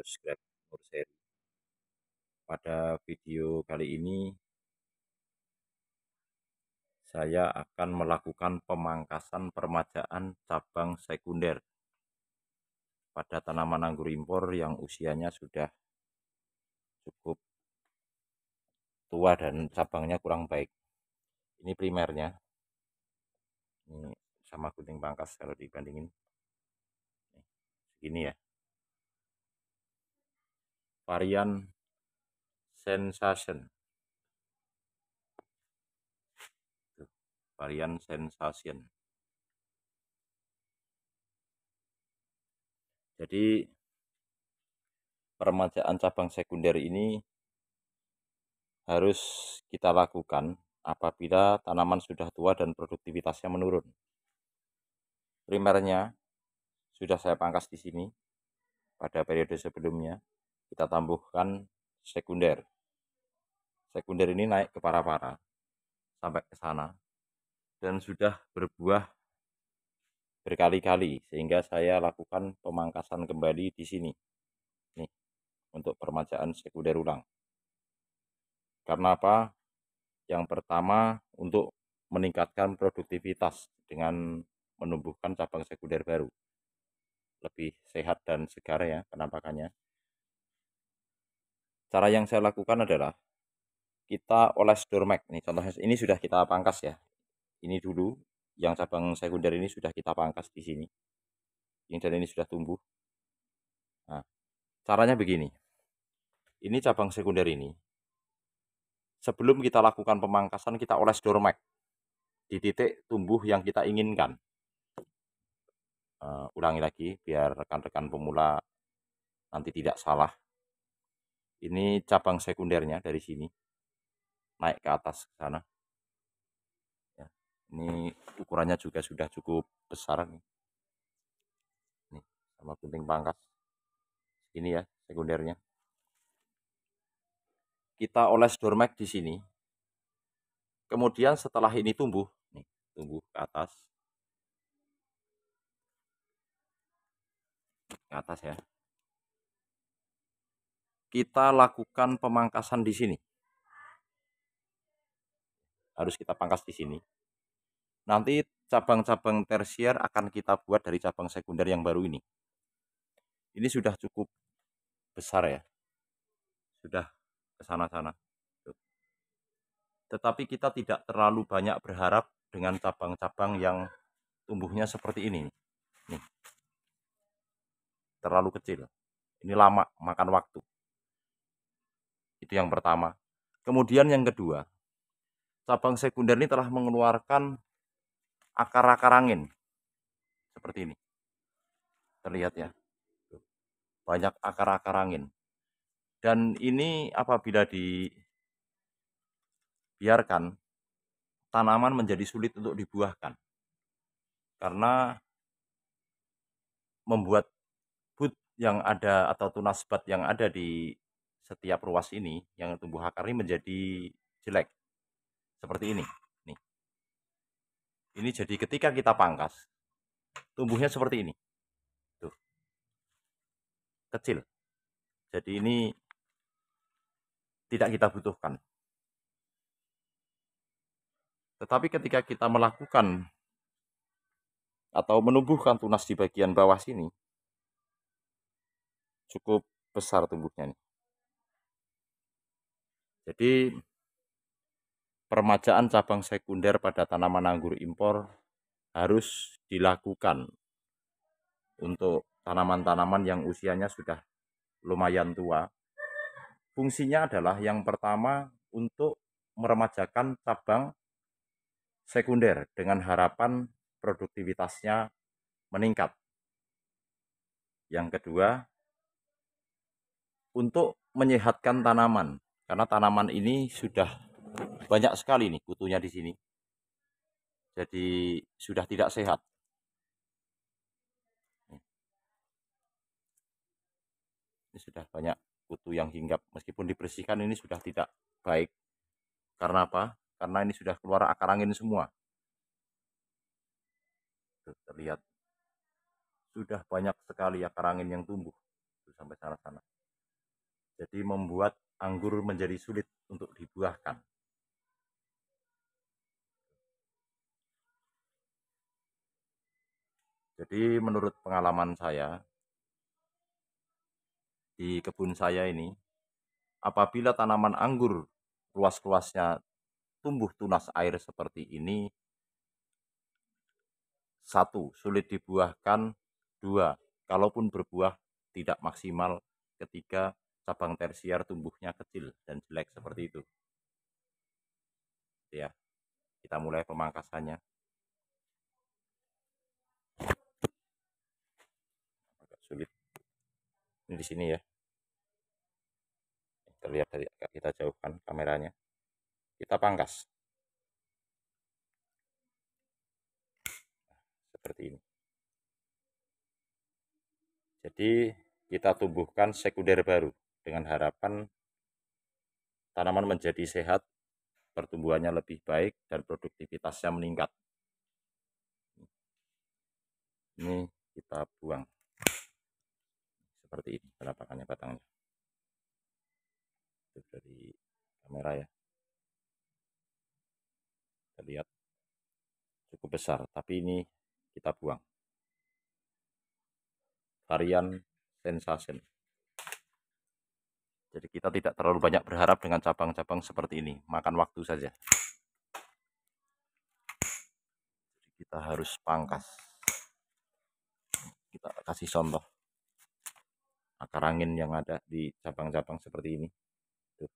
subscribe Nur Seri. Pada video kali ini saya akan melakukan pemangkasan permajaan cabang sekunder pada tanaman anggur impor yang usianya sudah cukup tua dan cabangnya kurang baik. Ini primernya, ini sama gunting pangkas kalau dibandingin. Segini ya. Varian Sensation. Varian Sensation. Jadi permajaan cabang sekunder ini harus kita lakukan apabila tanaman sudah tua dan produktivitasnya menurun. Primernya sudah saya pangkas di sini. Pada periode sebelumnya kita tambahkan sekunder. Sekunder ini naik ke para-para sampai ke sana dan sudah berbuah berkali-kali sehingga saya lakukan pemangkasan kembali di sini. Nih, untuk permajaan sekunder ulang. Karena apa? Yang pertama untuk meningkatkan produktivitas dengan menumbuhkan cabang sekunder baru. Lebih sehat dan segar ya penampakannya. Cara yang saya lakukan adalah kita oles Dormax nih, contohnya ini sudah kita pangkas ya. Ini dulu yang cabang sekunder ini sudah kita pangkas di sini. Dan ini sudah tumbuh. Nah, caranya begini. Ini cabang sekunder ini. Sebelum kita lakukan pemangkasan kita oles Dormax di titik tumbuh yang kita inginkan. Ulangi lagi biar rekan-rekan pemula nanti tidak salah. Ini cabang sekundernya dari sini naik ke atas ke sana. Ya, ini ukurannya juga sudah cukup besar nih. Nih, sama gunting pangkas. Ini ya sekundernya. Kita oles Dormax di sini. Kemudian setelah ini tumbuh, nih, tumbuh ke atas. Ke atas ya. Kita lakukan pemangkasan di sini. Harus kita pangkas di sini. Nanti cabang-cabang tersier akan kita buat dari cabang sekunder yang baru ini. Ini sudah cukup besar ya. Sudah ke sana-sana. Tetapi kita tidak terlalu banyak berharap dengan cabang-cabang yang tumbuhnya seperti ini. Nih. Terlalu kecil. Ini lama, makan waktu. Itu yang pertama. Kemudian yang kedua, cabang sekunder ini telah mengeluarkan akar-akar angin. Seperti ini. Terlihat ya. Banyak akar-akar angin. Dan ini apabila dibiarkan, tanaman menjadi sulit untuk dibuahkan. Karena membuat bud yang ada atau tunas bat yang ada di setiap ruas ini yang tumbuh akar ini menjadi jelek. Seperti ini. Nih. Ini jadi ketika kita pangkas, tumbuhnya seperti ini. Tuh. Kecil. Jadi ini tidak kita butuhkan. Tetapi ketika kita melakukan atau menumbuhkan tunas di bagian bawah sini, cukup besar tumbuhnya nih. Jadi permajaan cabang sekunder pada tanaman anggur impor harus dilakukan untuk tanaman-tanaman yang usianya sudah lumayan tua. Fungsinya adalah yang pertama untuk meremajakan cabang sekunder dengan harapan produktivitasnya meningkat. Yang kedua, untuk menyehatkan tanaman karena tanaman ini sudah banyak sekali nih kutunya di sini. Jadi sudah tidak sehat. Ini sudah banyak kutu yang hinggap. Meskipun dibersihkan ini sudah tidak baik. Karena apa? Karena ini sudah keluar akar angin semua. Tuh, terlihat. Sudah banyak sekali akar angin yang tumbuh. Tuh, sampai sana-sana. Jadi membuat anggur menjadi sulit untuk dibuahkan. Jadi menurut pengalaman saya di kebun saya ini, apabila tanaman anggur luas-luasnya tumbuh tunas air seperti ini, satu, sulit dibuahkan, dua, kalaupun berbuah tidak maksimal, ketiga, cabang tersier tumbuhnya kecil dan jelek seperti itu. Ya, kita mulai pemangkasannya. Agak sulit. Ini di sini ya. Terlihat dari agak kita jauhkan kameranya. Kita pangkas. Seperti ini. Jadi kita tumbuhkan sekunder baru dengan harapan tanaman menjadi sehat, pertumbuhannya lebih baik, dan produktivitasnya meningkat. Ini kita buang. Seperti ini penampakannya batangnya. Itu dari kamera ya. Kita lihat cukup besar, tapi ini kita buang. Varian Sensation. Jadi kita tidak terlalu banyak berharap dengan cabang-cabang seperti ini, makan waktu saja. Jadi kita harus pangkas. Kita kasih contoh akar angin yang ada di cabang-cabang seperti ini. Tuh.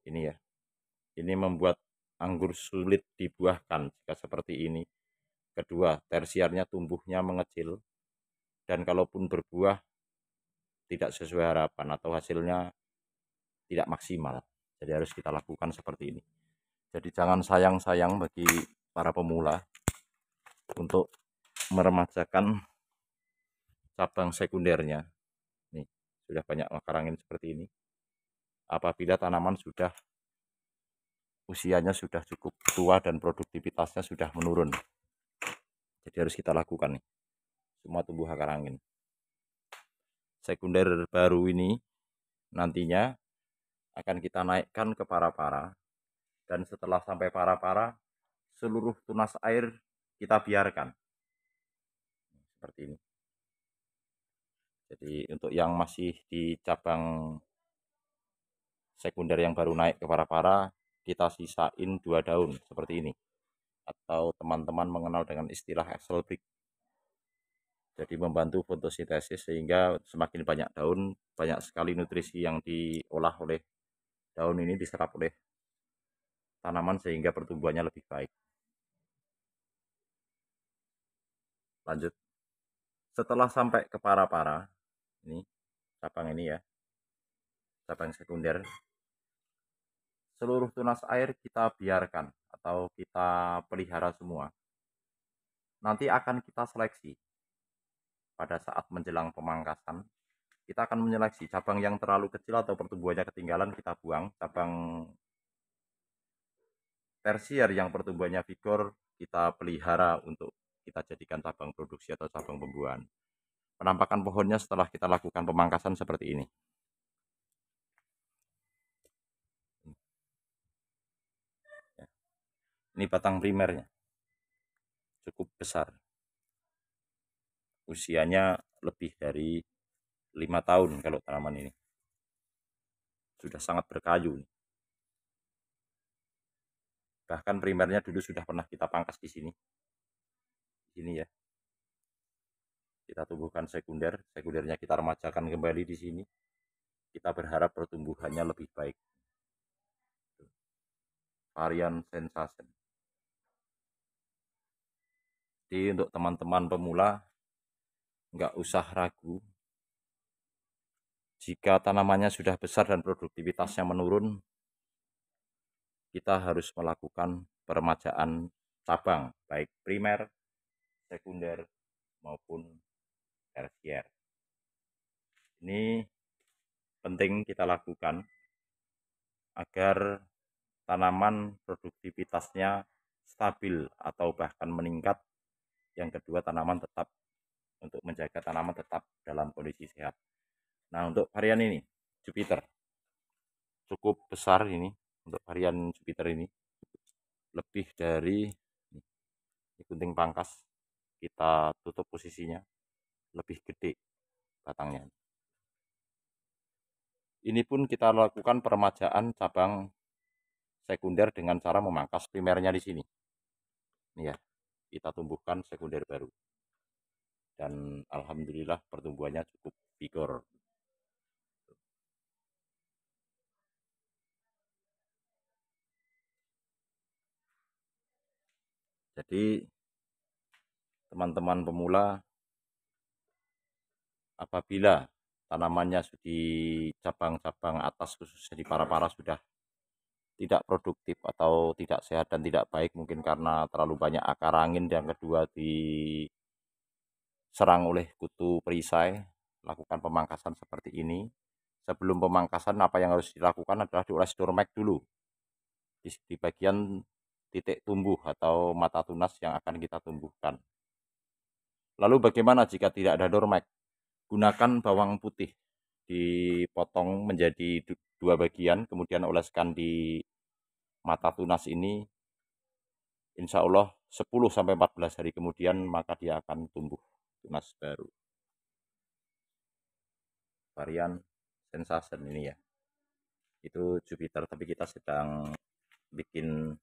Ini ya. Ini membuat anggur sulit dibuahkan jika seperti ini. Kedua, tersiernya tumbuhnya mengecil, dan kalaupun berbuah tidak sesuai harapan atau hasilnya tidak maksimal. Jadi harus kita lakukan seperti ini. Jadi jangan sayang-sayang bagi para pemula untuk meremajakan cabang sekundernya. Nih, sudah banyak akar angin seperti ini. Apabila tanaman sudah usianya sudah cukup tua dan produktivitasnya sudah menurun. Jadi harus kita lakukan nih. Semua tumbuh akar angin. Sekunder baru ini nantinya akan kita naikkan ke para-para, dan setelah sampai para-para, seluruh tunas air kita biarkan. Seperti ini. Jadi untuk yang masih di cabang sekunder yang baru naik ke para-para, kita sisain 2 daun seperti ini. Atau teman-teman mengenal dengan istilah Excel brick. Jadi membantu fotosintesis sehingga semakin banyak daun, banyak sekali nutrisi yang diolah oleh daun ini, diserap oleh tanaman sehingga pertumbuhannya lebih baik. Lanjut. Setelah sampai ke para-para, ini cabang ini ya, cabang sekunder, seluruh tunas air kita biarkan atau kita pelihara semua. Nanti akan kita seleksi pada saat menjelang pemangkasan. Kita akan menyeleksi cabang yang terlalu kecil atau pertumbuhannya ketinggalan, kita buang. Cabang tersier yang pertumbuhannya vigor kita pelihara untuk kita jadikan cabang produksi atau cabang pembuahan. Penampakan pohonnya setelah kita lakukan pemangkasan seperti ini. Ini batang primernya, cukup besar. Usianya lebih dari 5 tahun kalau tanaman ini. Sudah sangat berkayu. Bahkan primernya dulu sudah pernah kita pangkas di sini. Di sini ya. Kita tumbuhkan sekunder, sekundernya kita remajakan kembali di sini. Kita berharap pertumbuhannya lebih baik. Varian Sensation. Jadi untuk teman-teman pemula nggak usah ragu. Jika tanamannya sudah besar dan produktivitasnya menurun, kita harus melakukan peremajaan cabang, baik primer, sekunder, maupun tersier. Ini penting kita lakukan agar tanaman produktivitasnya stabil atau bahkan meningkat. Yang kedua, tanaman tetap untuk menjaga tanaman tetap dalam kondisi sehat. Nah, untuk varian ini Jupiter. Cukup besar ini untuk varian Jupiter ini. Lebih dari gunting pangkas. Kita tutup posisinya. Lebih gede batangnya. Ini pun kita lakukan peremajaan cabang sekunder dengan cara memangkas primernya di sini. Ini ya, kita tumbuhkan sekunder baru. Dan alhamdulillah pertumbuhannya cukup vigor. Jadi teman-teman pemula, apabila tanamannya di cabang-cabang atas khususnya di para-para sudah tidak produktif atau tidak sehat dan tidak baik, mungkin karena terlalu banyak akar angin, dan kedua diserang oleh kutu perisai, lakukan pemangkasan seperti ini. Sebelum pemangkasan, apa yang harus dilakukan adalah dioles Dormax dulu di bagian titik tumbuh atau mata tunas yang akan kita tumbuhkan. Lalu bagaimana jika tidak ada Dormax? Gunakan bawang putih, dipotong menjadi dua bagian, kemudian oleskan di mata tunas ini. Insya Allah 10-14 hari kemudian maka dia akan tumbuh tunas baru. Varian Sensation ini ya, itu Jupiter, tapi kita sedang bikin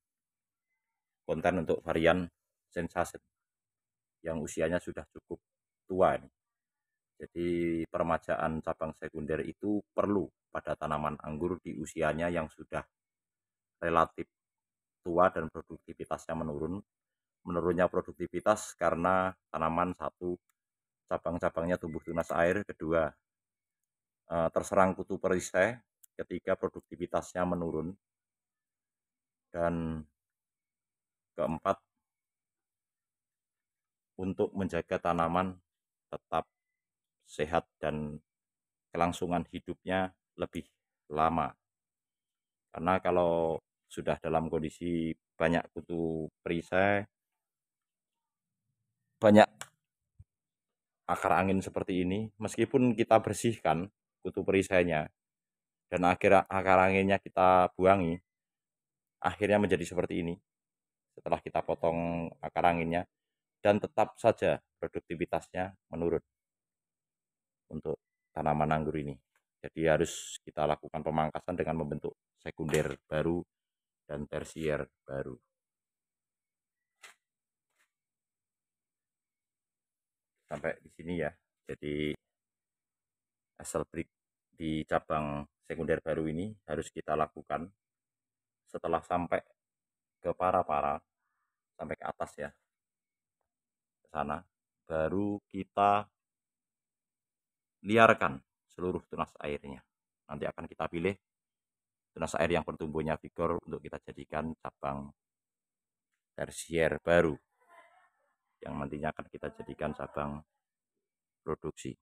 konten untuk varian Sensation yang usianya sudah cukup tua ini. Jadi peremajaan cabang sekunder itu perlu pada tanaman anggur di usianya yang sudah relatif tua dan produktivitasnya menurun. Menurunnya produktivitas karena tanaman satu, cabang-cabangnya tumbuh tunas air, kedua terserang kutu perisai, ketiga produktivitasnya menurun, dan keempat untuk menjaga tanaman tetap sehat dan kelangsungan hidupnya lebih lama. Karena kalau sudah dalam kondisi banyak kutu perisai, banyak akar angin seperti ini, meskipun kita bersihkan kutu perisainya dan akar anginnya kita buangi, akhirnya menjadi seperti ini setelah kita potong akar anginnya, dan tetap saja produktivitasnya menurun untuk tanaman anggur ini. Jadi harus kita lakukan pemangkasan dengan membentuk sekunder baru dan tersier baru. Sampai di sini ya. Jadi asal break di cabang sekunder baru ini harus kita lakukan setelah sampai ke para-para, sampai ke atas ya, ke sana, baru kita liarkan seluruh tunas airnya. Nanti akan kita pilih tunas air yang pertumbuhannya vigor untuk kita jadikan cabang tersier baru yang nantinya akan kita jadikan cabang produksi.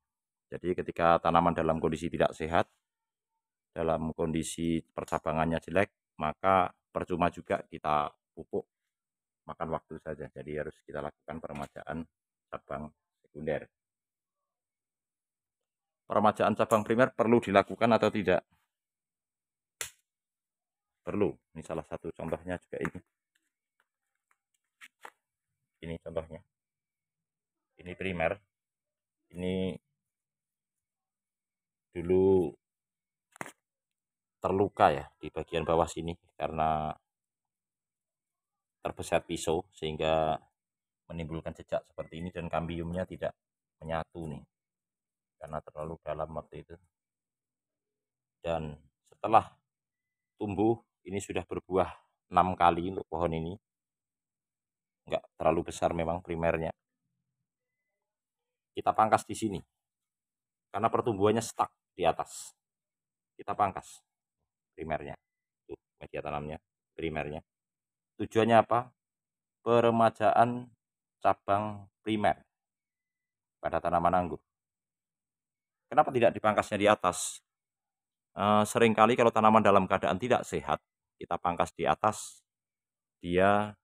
Jadi ketika tanaman dalam kondisi tidak sehat, dalam kondisi percabangannya jelek, maka percuma juga kita pupuk, makan waktu saja. Jadi harus kita lakukan peremajaan cabang sekunder. Peremajaan cabang primer perlu dilakukan atau tidak? Perlu. Ini salah satu contohnya juga ini. Ini contohnya. Ini primer. Ini dulu terluka ya di bagian bawah sini karena terbeset pisau sehingga menimbulkan jejak seperti ini, dan kambiumnya tidak menyatu nih karena terlalu dalam waktu itu. Dan setelah tumbuh ini sudah berbuah 6 kali untuk pohon ini, nggak terlalu besar memang primernya. Kita pangkas di sini karena pertumbuhannya stuck di atas. Kita pangkas primernya, tuh media tanamnya, primernya. Tujuannya apa? Peremajaan cabang primer pada tanaman anggur. Kenapa tidak dipangkasnya di atas? Seringkali kalau tanaman dalam keadaan tidak sehat, kita pangkas di atas, dia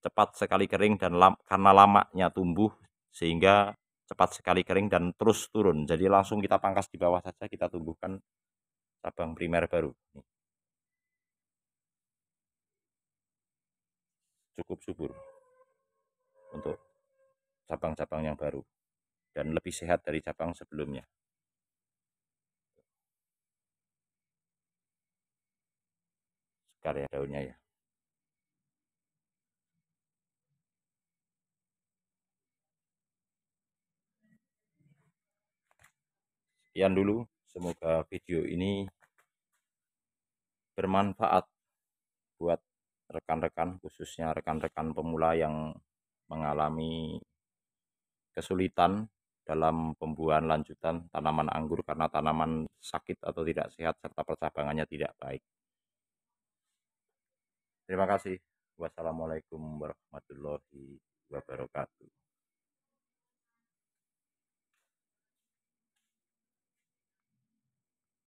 cepat sekali kering dan karena lamanya tumbuh sehingga cepat sekali kering dan terus turun. Jadi langsung kita pangkas di bawah saja, kita tumbuhkan cabang primer baru. Cukup subur untuk cabang-cabang yang baru dan lebih sehat dari cabang sebelumnya. Segar ya daunnya ya. Sekian dulu, semoga video ini bermanfaat buat rekan-rekan, khususnya rekan-rekan pemula yang mengalami kesulitan dalam pembuahan lanjutan tanaman anggur karena tanaman sakit atau tidak sehat serta percabangannya tidak baik. Terima kasih. Wassalamualaikum warahmatullahi wabarakatuh.